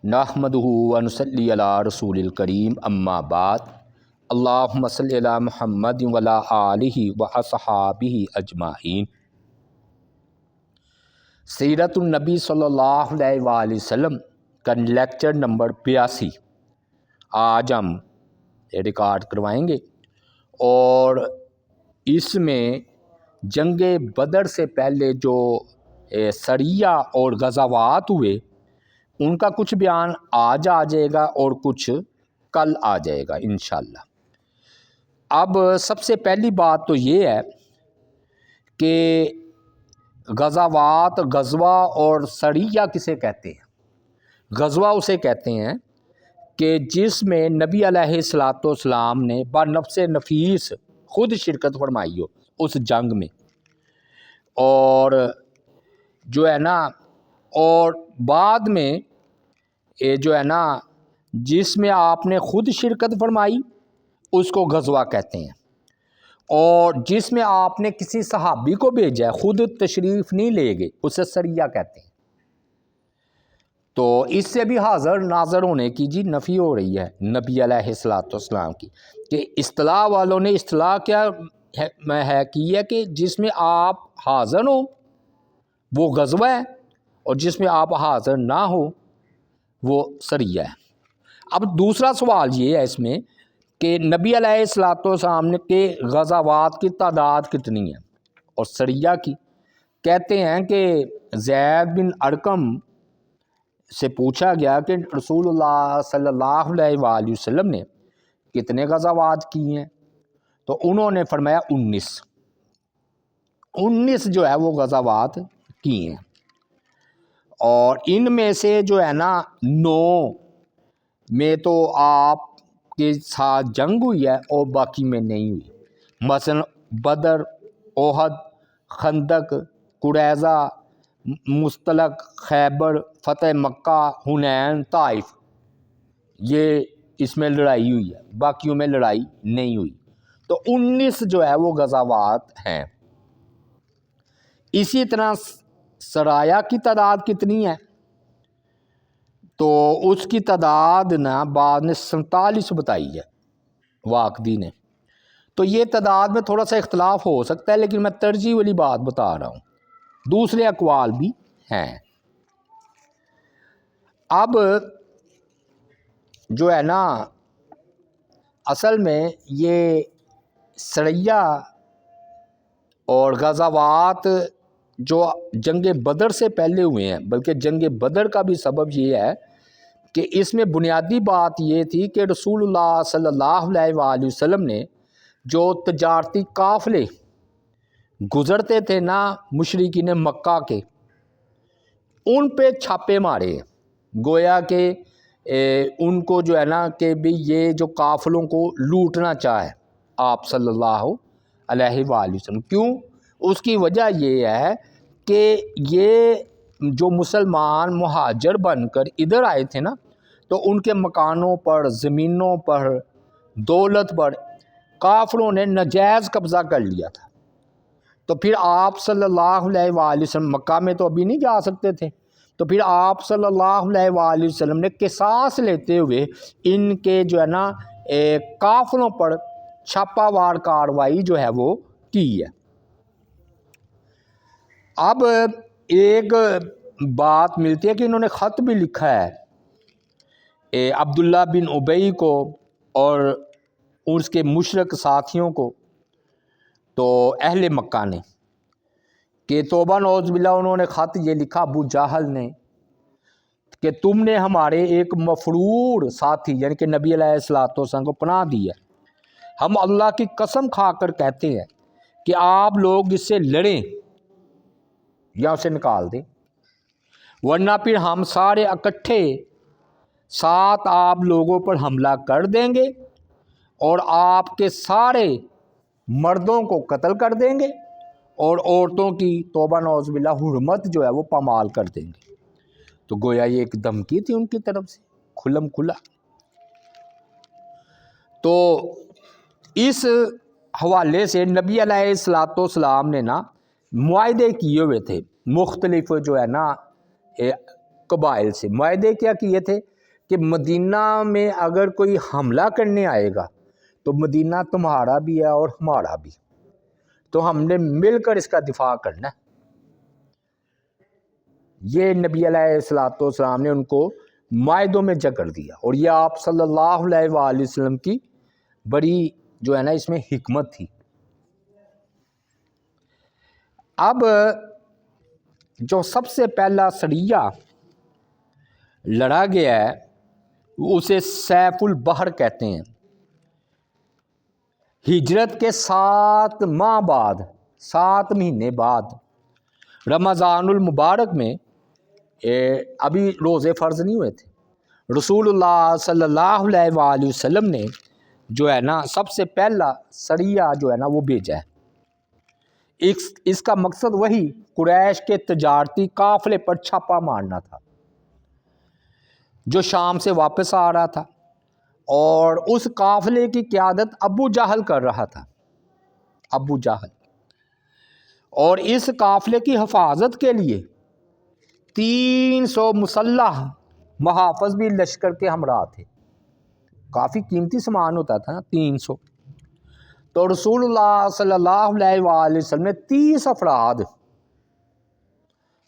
نحمدہ و نصلی علی رسول الکریم اما بعد اللہم صلی علی محمد و علی آلہ و اصحابہ اجمعین۔ سیرت النبی صلی اللہ علیہ وآلہ وسلم کا لیکچر نمبر 82 آج ہم ریکارڈ کروائیں گے، اور اس میں جنگ بدر سے پہلے جو سریہ اور غزوات ہوئے ان کا کچھ بیان آج آ جائے گا اور کچھ کل آ جائے گا انشاءاللہ۔ اب سب سے پہلی بات تو یہ ہے کہ غزوات، غزوہ اور سریہ کسے کہتے ہیں؟ غزوہ اسے کہتے ہیں کہ جس میں نبی علیہ الصلوۃ والسلام نے بنفس نفیس خود شرکت فرمائی ہو اس جنگ میں، اور جو ہے نا، اور بعد میں جو ہے نا جس میں آپ نے خود شرکت فرمائی اس کو غزوہ کہتے ہیں، اور جس میں آپ نے کسی صحابی کو بھیجا ہے، خود تشریف نہیں لے گئے، اسے سریہ کہتے ہیں۔ تو اس سے بھی حاضر ناظر ہونے کی نفی ہو رہی ہے نبی علیہ الصلوۃ والسلام کی، کہ اصطلاح والوں نے اصطلاح کیا ہے کی ہے کہ جس میں آپ حاضر ہوں وہ غزوہ ہے، اور جس میں آپ حاضر نہ ہو وہ سریہ ہے۔ اب دوسرا سوال یہ ہے اس میں کہ نبی علیہ الصلوۃ والسلام نے کہ غزوات کی تعداد کتنی ہے اور سریہ کی؟ کہتے ہیں کہ زید بن ارقم سے پوچھا گیا کہ رسول اللہ صلی اللہ علیہ وآلہ وسلم نے کتنے غزوات کی ہیں، تو انہوں نے فرمایا 19 جو ہے وہ غزوات کی ہیں، اور ان میں سے جو ہے نا 9 میں تو آپ کے ساتھ جنگ ہوئی ہے اور باقی میں نہیں ہوئی، مثلا بدر، احد، خندق، قریظہ، مستلق، خیبر، فتح مکہ، حنین، طائف، یہ اس میں لڑائی ہوئی ہے، باقیوں میں لڑائی نہیں ہوئی۔ تو 19 جو ہے وہ غزوات ہیں۔ اسی طرح سرایا کی تعداد کتنی ہے؟ تو اس کی تعداد نا بعد نے 47 بتائی ہے واقدی نے۔ تو یہ تعداد میں تھوڑا سا اختلاف ہو سکتا ہے، لیکن میں ترجیح والی بات بتا رہا ہوں، دوسرے اقوال بھی ہیں۔ اب جو ہے نا اصل میں یہ سریہ اور غزوات جو جنگ بدر سے پہلے ہوئے ہیں، بلکہ جنگ بدر کا بھی سبب یہ ہے کہ اس میں بنیادی بات یہ تھی کہ رسول اللہ صلی اللہ علیہ وآلہ وسلم نے جو تجارتی قافلے گزرتے تھے نا مشرکین مکہ کے، ان پہ چھاپے مارے، گویا کہ ان کو جو ہے نا کہ بھی یہ جو قافلوں کو لوٹنا چاہے آپ صلی اللہ علیہ وآلہ وسلم۔ کیوں؟ اس کی وجہ یہ ہے کہ یہ جو مسلمان مہاجر بن کر ادھر آئے تھے نا، تو ان کے مکانوں پر، زمینوں پر، دولت پر کافروں نے ناجائز قبضہ کر لیا تھا۔ تو پھر آپ صلی اللہ علیہ وآلہ وسلم مکہ میں تو ابھی نہیں جا سکتے تھے، تو پھر آپ صلی اللہ علیہ وآلہ وسلم نے قصاص لیتے ہوئے ان کے جو ہے نا کافروں پر چھاپا وار کارروائی جو ہے وہ کی ہے۔ اب ایک بات ملتی ہے کہ انہوں نے خط بھی لکھا ہے عبداللہ بن ابی کو اور اس کے مشرک ساتھیوں کو، تو اہل مکہ نے، کہ توبہ نعوذ باللہ، انہوں نے خط یہ لکھا ابو جہل نے کہ تم نے ہمارے ایک مفرور ساتھی یعنی کہ نبی علیہ الصلوۃ والسلام کو پناہ دی ہے، ہم اللہ کی قسم کھا کر کہتے ہیں کہ آپ لوگ اس سے لڑیں یا اسے نکال دیں، ورنہ پھر ہم سارے اکٹھے ساتھ آپ لوگوں پر حملہ کر دیں گے اور آپ کے سارے مردوں کو قتل کر دیں گے اور عورتوں کی توبہ نعوذ باللہ حرمت جو ہے وہ پامال کر دیں گے۔ تو گویا یہ ایک دھمکی تھی ان کی طرف سے کھلم کھلا۔ تو اس حوالے سے نبی علیہ الصلوۃ والسلام نے نا معاہدے کیے ہوئے تھے، مختلف جو ہے نا قبائل سے معاہدے کیا کیے تھے کہ مدینہ میں اگر کوئی حملہ کرنے آئے گا تو مدینہ تمہارا بھی ہے اور ہمارا بھی، تو ہم نے مل کر اس کا دفاع کرنا ہے۔ یہ نبی علیہ الصلوۃ والسلام نے ان کو معاہدوں میں جکڑ دیا، اور یہ آپ صلی اللہ علیہ وآلہ وسلم کی بڑی جو ہے نا اس میں حکمت تھی۔ اب جو سب سے پہلا سریہ لڑا گیا ہے اسے سیف البحر کہتے ہیں۔ ہجرت کے 7 ماہ بعد، 7 مہینے بعد، رمضان المبارک میں ابھی روزے فرض نہیں ہوئے تھے، رسول اللہ صلی اللہ علیہ وآلہ وسلم نے جو ہے نا سب سے پہلا سریہ جو ہے نا وہ بھیجا ہے۔ اس کا مقصد وہی قریش کے تجارتی قافلے پر چھاپا مارنا تھا جو شام سے واپس آ رہا تھا، اور اس قافلے کی قیادت ابو جہل کر رہا تھا، ابو جہل، اور اس قافلے کی حفاظت کے لیے 300 مسلح محافظ بھی لشکر کے ہمراہ تھے۔ کافی قیمتی سامان ہوتا تھا نا 300۔ تو رسول اللہ صلی اللہ علیہ وآلہ وسلم نے 30 افراد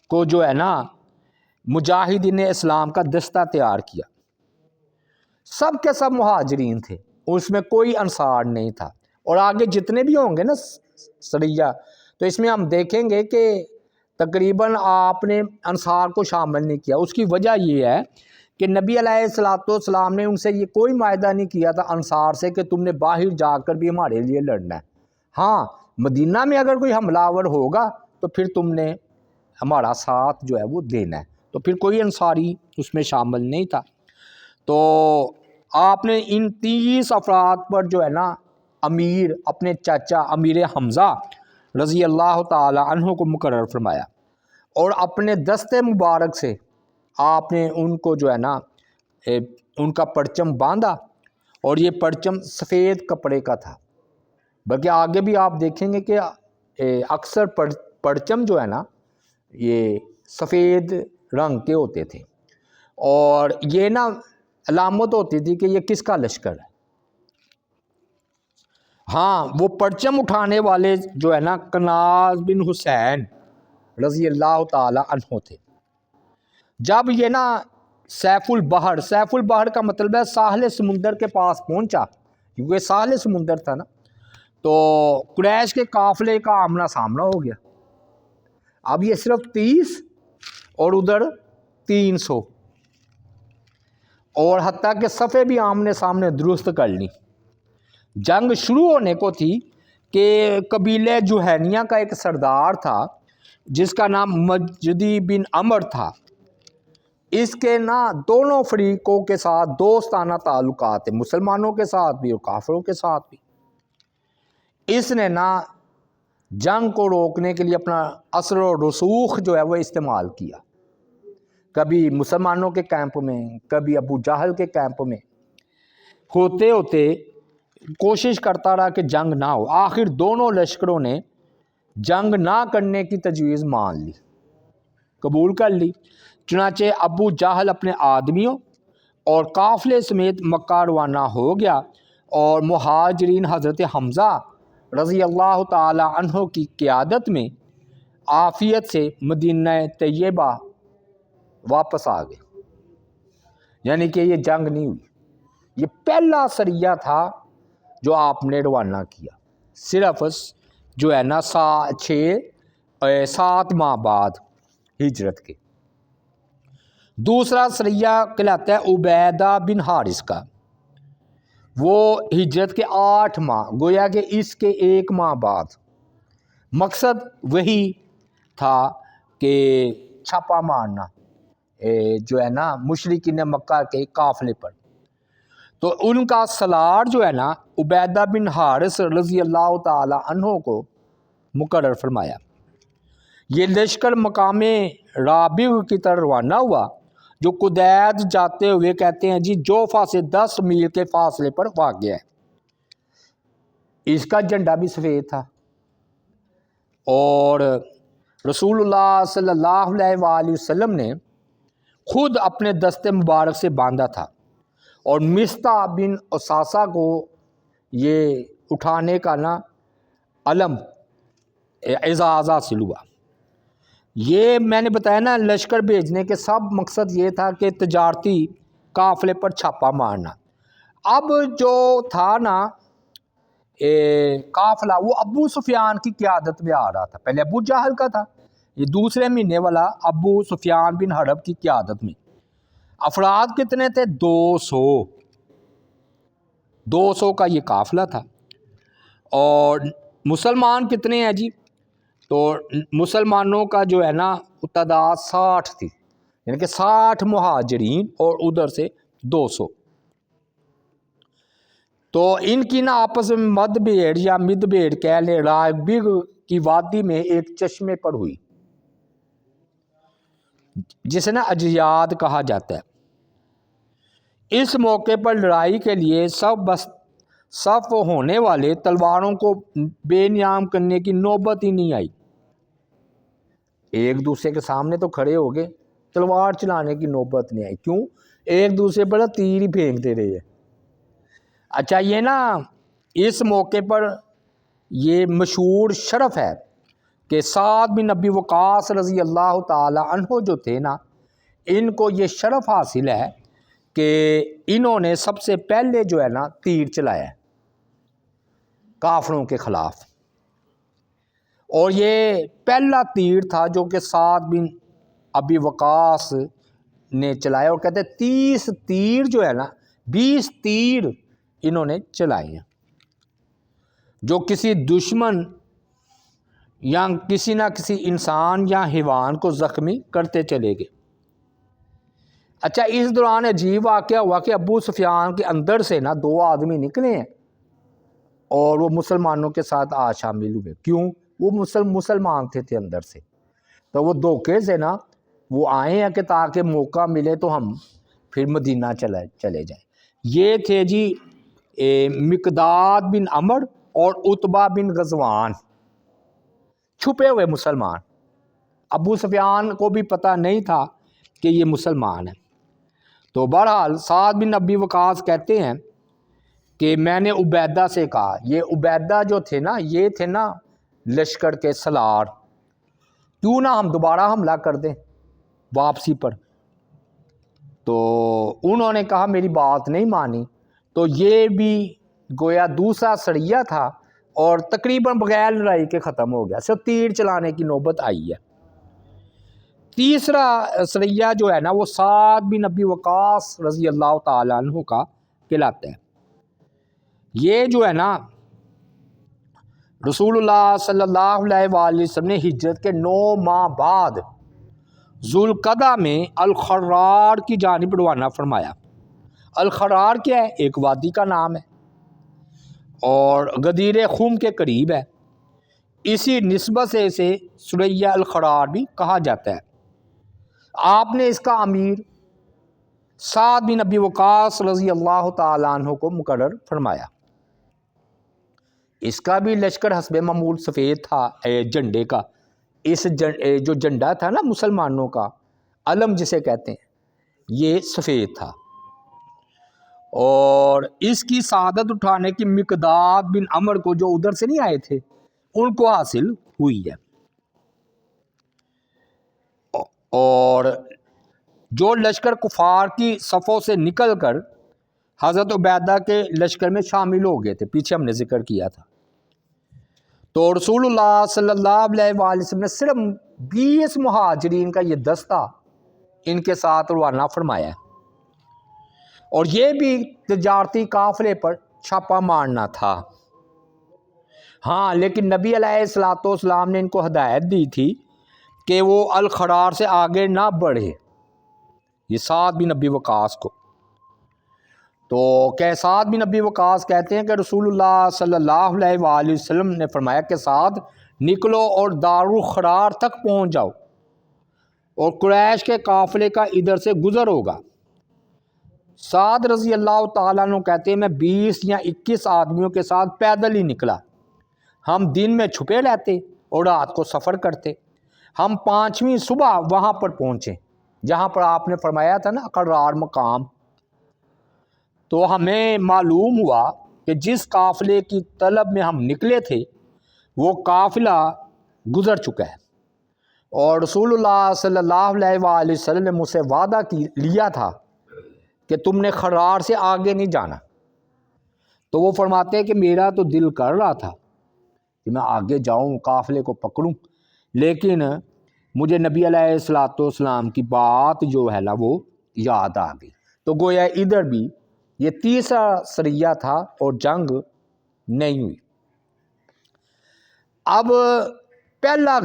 کو جو ہے نا مجاہدین اسلام کا دستہ تیار کیا، سب کے سب مہاجرین تھے، اس میں کوئی انصار نہیں تھا۔ اور آگے جتنے بھی ہوں گے نا سریہ، تو اس میں ہم دیکھیں گے کہ تقریباً آپ نے انصار کو شامل نہیں کیا۔ اس کی وجہ یہ ہے کہ نبی علیہ الصلوۃ والسلام نے ان سے یہ کوئی معاہدہ نہیں کیا تھا انصار سے کہ تم نے باہر جا کر بھی ہمارے لیے لڑنا ہے، ہاں مدینہ میں اگر کوئی حملہ آور ہوگا تو پھر تم نے ہمارا ساتھ جو ہے وہ دینا ہے، تو پھر کوئی انصاری اس میں شامل نہیں تھا۔ تو آپ نے ان 30 افراد پر جو ہے نا امیر، اپنے چاچا امیر حمزہ رضی اللہ تعالی عنہ کو مقرر فرمایا، اور اپنے دستے مبارک سے آپ نے ان کو جو ہے نا ان کا پرچم باندھا، اور یہ پرچم سفید کپڑے کا تھا، بلکہ آگے بھی آپ دیکھیں گے کہ اکثر پرچم جو ہے نا یہ سفید رنگ کے ہوتے تھے، اور یہ نا علامت ہوتی تھی کہ یہ کس کا لشکر ہے۔ ہاں وہ پرچم اٹھانے والے جو ہے نا کناز بن حسین رضی اللہ تعالی عنہ تھے۔ جب یہ نا سیف البحر کا مطلب ہے ساحل سمندر کے پاس پہنچا، کیونکہ ساحل سمندر تھا نا، تو قریش کے قافلے کا آمنا سامنا ہو گیا۔ اب یہ صرف 30 اور ادھر 300، اور حتیٰ کہ صفیں بھی آمنے سامنے درست کر لی۔ جنگ شروع ہونے کو تھی کہ قبیلہ جوہینیہ کا ایک سردار تھا جس کا نام مجدی بن عمر تھا، اس کے نا دونوں فریقوں کے ساتھ دوستانہ تعلقات ہیں، مسلمانوں کے ساتھ بھی اور کافروں کے ساتھ بھی۔ اس نے نا جنگ کو روکنے کے لیے اپنا اثر و رسوخ جو ہے وہ استعمال کیا، کبھی مسلمانوں کے کیمپ میں، کبھی ابو جہل کے کیمپ میں، ہوتے ہوتے کوشش کرتا رہا کہ جنگ نہ ہو۔ آخر دونوں لشکروں نے جنگ نہ کرنے کی تجویز مان لی، قبول کر لی۔ چنانچہ ابو جہل اپنے آدمیوں اور قافلے سمیت مکہ روانہ ہو گیا، اور مہاجرین حضرت حمزہ رضی اللہ تعالی عنہ کی قیادت میں عافیت سے مدینہ طیبہ واپس آ گئے، یعنی کہ یہ جنگ نہیں ہوئی۔ یہ پہلا سریہ تھا جو آپ نے روانہ کیا، صرف جو ہے نا 7 ماہ بعد ہجرت کے۔ دوسرا سریہ کہلاتا ہے عبیدہ بن حارث کا، وہ ہجرت کے 8 ماہ، گویا کہ اس کے 1 ماہ بعد۔ مقصد وہی تھا کہ چھاپا مارنا جو ہے نا مشرکین مکہ کے قافلے پر۔ تو ان کا سالار جو ہے نا عبیدہ بن حارث رضی اللہ تعالی عنہ کو مقرر فرمایا۔ یہ لشکر مقام رابغ کی طرف روانہ ہوا، جو قدید جاتے ہوئے کہتے ہیں جی جوفا سے 10 میل کے فاصلے پر واقع ہے۔ اس کا جھنڈا بھی سفید تھا، اور رسول اللہ صلی اللہ علیہ وآلہ وسلم نے خود اپنے دست مبارک سے باندھا تھا، اور مصطح بن اساسہ کو یہ اٹھانے کا علم اعزاز حاصل ہوا۔ یہ میں نے بتایا لشکر بھیجنے کے سب مقصد یہ تھا کہ تجارتی قافلے پر چھاپا مارنا۔ اب جو تھا قافلہ وہ ابو سفیان کی قیادت میں آ رہا تھا، پہلے ابو جہل کا تھا، یہ دوسرے مہینے والا ابو سفیان بن حرب کی قیادت میں۔ افراد کتنے تھے؟ 200 کا یہ قافلہ تھا۔ اور مسلمان کتنے ہیں جی؟ تو مسلمانوں کا جو ہے تعداد 60 تھی، یعنی کہ 60 مہاجرین اور ادھر سے 200۔ تو ان کی آپس میں مد بھیڑ یا مد بھیڑ کہہ لیں رائبگ کی وادی میں ایک چشمے پر ہوئی، جسے اجیاد کہا جاتا ہے۔ اس موقع پر لڑائی کے لیے صف ہونے والے تلواروں کو بے نیام کرنے کی نوبت ہی نہیں آئی۔ ایک دوسرے کے سامنے تو کھڑے ہو گئے، تلوار چلانے کی نوبت نہیں آئی۔ کیوں؟ ایک دوسرے پر تیر ہی پھینکتے رہے۔ اچھا، یہ اس موقع پر یہ مشہور شرف ہے کہ سعد بن ابی وقاص رضی اللہ تعالی عنہ جو تھے ان کو یہ شرف حاصل ہے کہ انہوں نے سب سے پہلے جو ہے تیر چلایا ہے کافروں کے خلاف، اور یہ پہلا تیر تھا جو کہ سعد بن ابی وقاص نے چلایا، اور کہتے 30 تیر جو ہے 20 تیر انہوں نے چلائے ہیں، جو کسی دشمن یا کسی نہ کسی انسان یا حیوان کو زخمی کرتے چلے گئے۔ اچھا، اس دوران عجیب واقعہ ہوا کہ ابو سفیان کے اندر سے 2 آدمی نکلے ہیں اور وہ مسلمانوں کے ساتھ شامل ہوئے۔ کیوں؟ وہ مسلمان تھے اندر سے، تو وہ دھوکے سے وہ آئے ہیں کہ تاکہ موقع ملے تو ہم پھر مدینہ چلے جائیں۔ یہ تھے جی مقداد بن عمر اور عتبہ بن غزوان، چھپے ہوئے مسلمان۔ ابو سفیان کو بھی پتہ نہیں تھا کہ یہ مسلمان ہیں۔ تو بہرحال سعد بن ابی وقاص کہتے ہیں کہ میں نے عبیدہ سے کہا، یہ عبیدہ جو تھے یہ تھے لشکر کے سالار، کیوں نہ ہم دوبارہ حملہ کر دیں واپسی پر؟ تو انہوں نے کہا میری بات نہیں مانی، تو یہ بھی گویا دوسرا سریہ تھا اور تقریباً بغیر لڑائی کے ختم ہو گیا، صرف تیر چلانے کی نوبت آئی ہے۔ تیسرا سریہ جو ہے وہ سعد بن ابی وقاص رضی اللہ تعالیٰ عنہ کا کہلاتا ہے۔ یہ جو ہے رسول اللہ صلی اللہ علیہ وآلہ وسلم نے ہجرت کے 9 ماہ بعد ذوالقعدہ میں الخرار کی جانب روانہ فرمایا۔ الخرار کیا ہے؟ ایک وادی کا نام ہے اور غدیر خم کے قریب ہے، اسی نسبت سے اسے سریہ الخرار بھی کہا جاتا ہے۔ آپ نے اس کا امیر سعد بن ابی وقاص رضی اللہ تعالیٰ عنہ کو مقرر فرمایا۔ اس کا بھی لشکر حسب معمول سفید تھا، جھنڈے کا، اس جو جھنڈا تھا مسلمانوں کا علم جسے کہتے ہیں، یہ سفید تھا، اور اس کی سعادت اٹھانے کی مقداد بن عمر کو، جو ادھر سے نہیں آئے تھے، ان کو حاصل ہوئی ہے۔ اور جو لشکر کفار کی صفوں سے نکل کر حضرت عبیدہ کے لشکر میں شامل ہو گئے تھے، پیچھے ہم نے ذکر کیا تھا، تو رسول اللہ صلی اللہ علیہ وآلہ وسلم نے صرف 20 مہاجرین کا یہ دستہ ان کے ساتھ روانہ فرمایا ہے، اور یہ بھی تجارتی قافلے پر چھاپا مارنا تھا۔ ہاں، لیکن نبی علیہ السلام نے ان کو ہدایت دی تھی کہ وہ الخرار سے آگے نہ بڑھے، یہ سعد بن ابی وقاص کو۔ تو سعد بن ابی وقاص کہتے ہیں کہ رسول اللہ صلی اللہ علیہ وآلہ وسلم نے فرمایا کہ سعد نکلو اور دارالخرار تک پہنچ جاؤ، اور قریش کے قافلے کا ادھر سے گزر ہوگا۔ سعد رضی اللہ تعالیٰ عنہ کہتے ہیں میں 20 یا 21 آدمیوں کے ساتھ پیدل ہی نکلا، ہم دن میں چھپے رہتے اور رات کو سفر کرتے، ہم 5ویں صبح وہاں پر پہنچے، جہاں پر آپ نے فرمایا تھا نا قرار مقام، تو ہمیں معلوم ہوا کہ جس قافلے کی طلب میں ہم نکلے تھے وہ قافلہ گزر چکا ہے، اور رسول اللہ صلی اللہ علیہ وآلہ وسلم نے مجھ سے وعدہ لیا تھا کہ تم نے قرار سے آگے نہیں جانا۔ تو وہ فرماتے ہیں کہ میرا تو دل کر رہا تھا کہ میں آگے جاؤں، قافلے کو پکڑوں، لیکن مجھے نبی علیہ السلام کی بات جو ہے نا وہ یاد آ گئی۔ تو گویا ادھر بھی یہ تیسرا سریہ تھا اور جنگ نہیں ہوئی۔ اب پہلا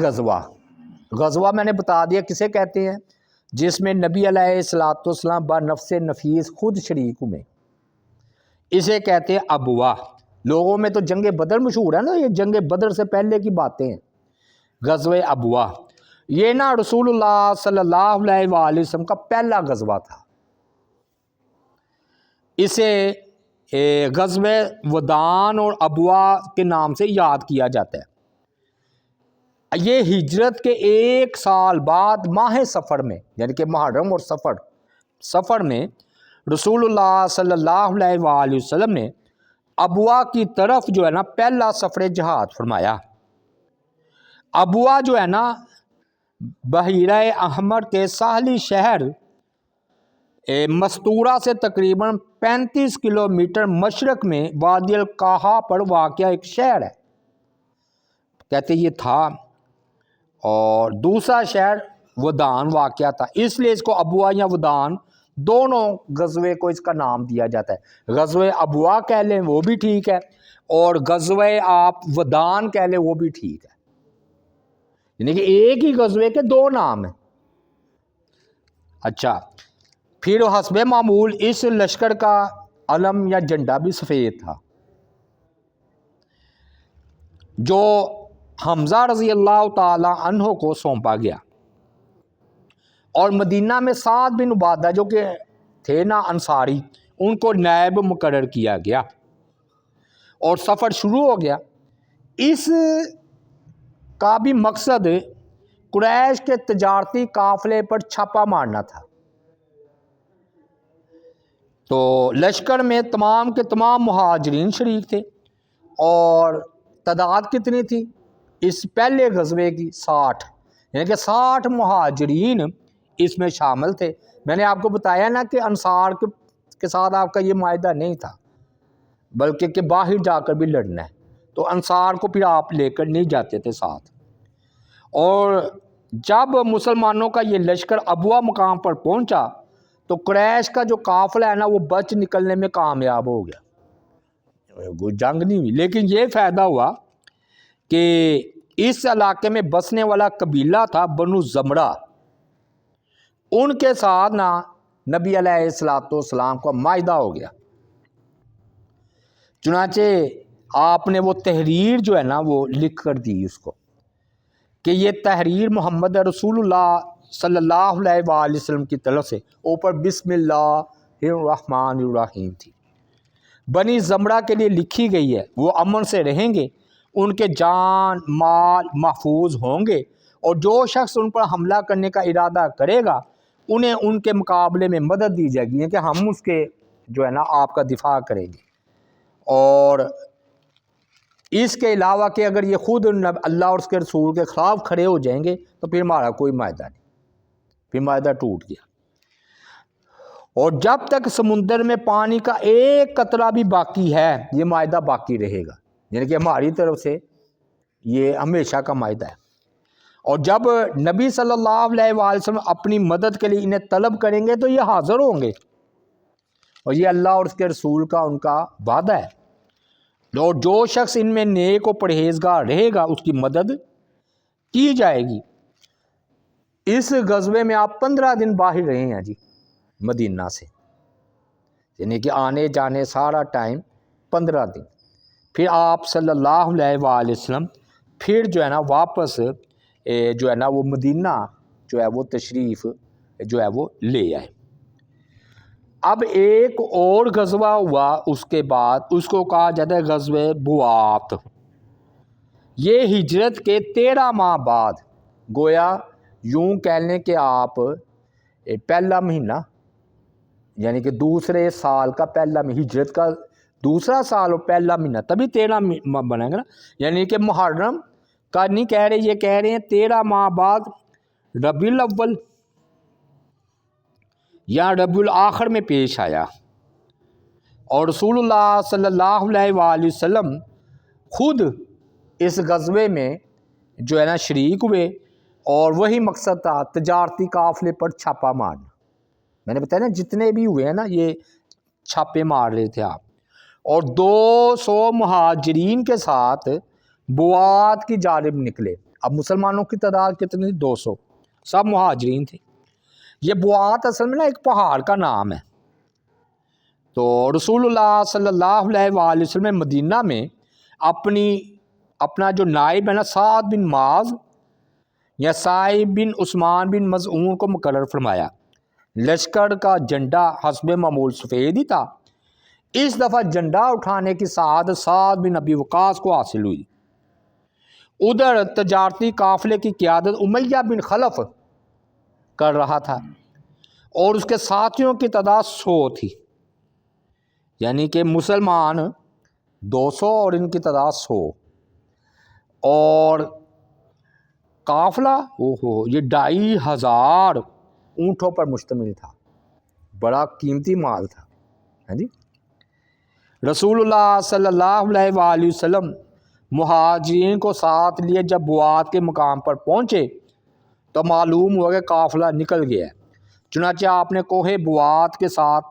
غزوہ میں نے بتا دیا کسے کہتے ہیں، جس میں نبی علیہ السلام بنفس نفیس خود شریک ہوئے، اسے کہتے ہیں ابوا۔ لوگوں میں تو جنگ بدر مشہور ہے نا، یہ جنگ بدر سے پہلے کی باتیں ہیں، غزوہ ابوا۔ یہ نا رسول اللہ صلی اللہ علیہ وآلہ وسلم کا پہلا غزوہ تھا۔ اسے غزوہ ودان اور ابوا کے نام سے یاد کیا جاتا ہے۔ یہ ہجرت کے 1 سال بعد ماہ سفر میں، یعنی کہ محرم اور سفر میں رسول اللہ صلی اللہ علیہ وآلہ وسلم نے ابوا کی طرف جو ہے نا پہلا سفر جہاد فرمایا۔ ابوا جو ہے نا بحیرہ احمر کے ساحلی شہر مستورہ سے تقریباً 35 کلومیٹر مشرق میں وادی القحا پر واقع ایک شہر ہے، کہتے یہ تھا، اور دوسرا شہر ودان واقع تھا، اس لیے اس کو ابوا یا ودان دونوں غزوے کو اس کا نام دیا جاتا ہے۔ غزوہ ابوا کہہ لیں وہ بھی ٹھیک ہے، اور غزوہ آپ ودان کہہ لیں وہ بھی ٹھیک ہے، یعنی کہ ایک ہی غزوے کے 2 نام ہیں۔ اچھا، پھر حسب معمول اس لشکر کا علم یا جھنڈا بھی سفید تھا، جو حمزہ رضی اللہ تعالی عنہ کو سونپا گیا، اور مدینہ میں سعد بن عبادہ جو کہ تھے نا انصاری، ان کو نائب مقرر کیا گیا، اور سفر شروع ہو گیا۔ اس کا بھی مقصد قریش کے تجارتی قافلے پر چھاپا مارنا تھا۔ تو لشکر میں تمام کے تمام مہاجرین شریک تھے، اور تعداد کتنی تھی اس پہلے غزوے کی؟ 60، یعنی کہ 60 مہاجرین اس میں شامل تھے۔ میں نے آپ کو بتایا نا کہ انصار کے ساتھ آپ کا یہ معاہدہ نہیں تھا، بلکہ کہ باہر جا کر بھی لڑنا ہے، تو انصار کو پھر آپ لے کر نہیں جاتے تھے ساتھ۔ اور جب مسلمانوں کا یہ لشکر ابوا مقام پر پہنچا تو قریش کا جو قافلہ ہے نا وہ بچ نکلنے میں کامیاب ہو گیا، وہ جنگ نہیں ہوئی، لیکن یہ فائدہ ہوا کہ اس علاقے میں بسنے والا قبیلہ تھا بنو زمرہ، ان کے ساتھ نا نبی علیہ السلام کا معاہدہ ہو گیا۔ چنانچہ آپ نے وہ تحریر جو ہے نا وہ لکھ کر دی اس کو، کہ یہ تحریر محمد رسول اللہ صلی اللہ علیہ وآلہ وسلم کی طرف سے، اوپر بسم اللہ الرحمن الرحیم تھی، بنی زمرہ کے لیے لکھی گئی ہے۔ وہ امن سے رہیں گے، ان کے جان مال محفوظ ہوں گے، اور جو شخص ان پر حملہ کرنے کا ارادہ کرے گا انہیں ان کے مقابلے میں مدد دی جائے گی، کہ ہم اس کے جو ہے نا آپ کا دفاع کریں گے۔ اور اس کے علاوہ کہ اگر یہ خود اللہ اور اس کے رسول کے خلاف کھڑے ہو جائیں گے تو پھر ہمارا کوئی معاہدہ نہیں، پھر معاہدہ ٹوٹ گیا۔ اور جب تک سمندر میں پانی کا ایک قطرہ بھی باقی ہے یہ معاہدہ باقی رہے گا، یعنی کہ ہماری طرف سے یہ ہمیشہ کا معاہدہ ہے۔ اور جب نبی صلی اللہ علیہ وآلہ وسلم اپنی مدد کے لیے انہیں طلب کریں گے تو یہ حاضر ہوں گے، اور یہ اللہ اور اس کے رسول کا ان کا وعدہ ہے۔ اور جو شخص ان میں نیک و پرہیزگار رہے گا اس کی مدد کی جائے گی۔ اس غزوے میں آپ 15 دن باہر رہے ہیں جی مدینہ سے، یعنی کہ آنے جانے سارا ٹائم 15 دن۔ پھر آپ صلی اللہ علیہ وآلہ وسلم پھر جو ہے نا واپس جو ہے نا وہ مدینہ جو ہے وہ تشریف جو ہے وہ لے آئے۔ اب ایک اور غزوہ ہوا اس کے بعد، اس کو کہا جاتا ہے غزوہ بوات۔ یہ ہجرت کے 13 ماہ بعد، گویا یوں کہہ لیں کہ آپ پہلا مہینہ یعنی کہ دوسرے سال کا پہلا ہجرت کا دوسرا سال اور پہلا مہینہ، تبھی 13 بنے گا نا، یعنی کہ محرم کا نہیں کہہ رہے، یہ کہہ رہے ہیں 13 ماہ بعد ربیع الاول یا ربیع الاخر میں پیش آیا، اور رسول اللہ صلی اللہ علیہ وآلہ وسلم خود اس غزوے میں جو ہے نا شریک ہوئے، اور وہی مقصد تھا تجارتی قافلے پر چھاپا مارنا۔ میں نے بتایا نا جتنے بھی ہوئے ہیں نا یہ چھاپے مار رہے تھے آپ، اور 200 مہاجرین کے ساتھ بوات کی جانب نکلے۔ اب مسلمانوں کی تعداد کتنی؟ 200، سب مہاجرین تھے۔ یہ بوات اصل میں نا ایک پہاڑ کا نام ہے۔ تو رسول اللہ صلی اللہ علیہ وآلہ وسلم مدینہ میں اپنا جو نائب ہے نا سعد بن معاذ یا سعید بن عثمان بن مظعون کو مقرر فرمایا۔ لشکر کا جھنڈا حسب معمول سفید ہی تھا۔ اس دفعہ جھنڈا اٹھانے کی سعادت سعد بن ابی وقاص کو حاصل ہوئی۔ ادھر تجارتی قافلے کی قیادت امیہ بن خلف کر رہا تھا، اور اس کے ساتھیوں کی تعداد 100 تھی، یعنی کہ مسلمان 200 اور ان کی تعداد 100، اور قافلہ یہ 2500 اونٹوں پر مشتمل تھا، بڑا قیمتی مال تھا۔ ہاں جی، رسول اللہ صلی اللہ علیہ وآلہ وسلم مہاجرین کو ساتھ لیے جب بوات کے مقام پر پہنچے تو معلوم ہوا کہ قافلہ نکل گیا ہے۔ چنانچہ آپ نے کوہ بوات کے ساتھ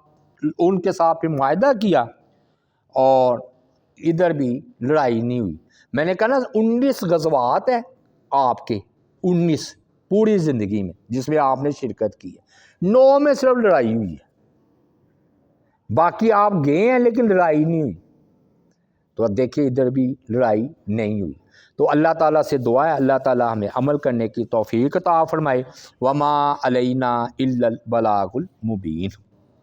ان کے ساتھ پھر معاہدہ کیا، اور ادھر بھی لڑائی نہیں ہوئی۔ میں نے کہا نا 19 غزوات ہیں آپ کے، 19 پوری زندگی میں جس میں آپ نے شرکت کی ہے، 9 میں صرف لڑائی ہوئی ہے، باقی آپ گئے ہیں لیکن لڑائی نہیں ہوئی۔ تو اب دیکھیے ادھر بھی لڑائی نہیں ہوئی۔ تو اللہ تعالیٰ سے دعا ہے اللہ تعالیٰ ہمیں عمل کرنے کی توفیق عطا فرمائے۔ وما علینا الا البلاغ المبین۔